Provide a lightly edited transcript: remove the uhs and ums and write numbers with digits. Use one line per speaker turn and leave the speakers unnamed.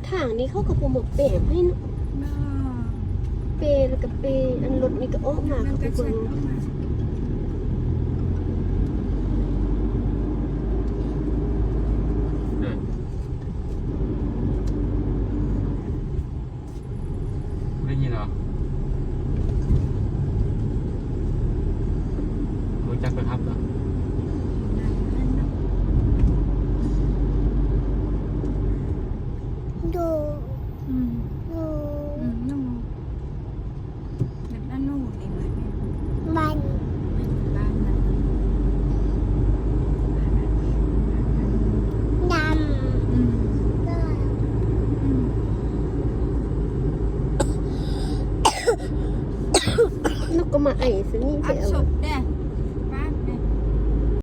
ทางนี้เขาก็บ่มาแปะให้เนาะ
น่า
เปแล้วก็เปอันรถนี่ก็ออกมา
มัน
เขา
ก็
ก็
เช็
เบิ่
ด
ง
ออกมา
ได้ยินเหรอรู้จักไหมครับเหรอ
ดู
อืม
ดู
นู่นเด็กด้านนู่นเลยมันเนี่ย
บ้าน
เป็นบ้านมัน
ด
อืม
ำ
อืม
นกก็มาไอ้สินี่
อั
เสี
ด
ย
ศพเนี่ย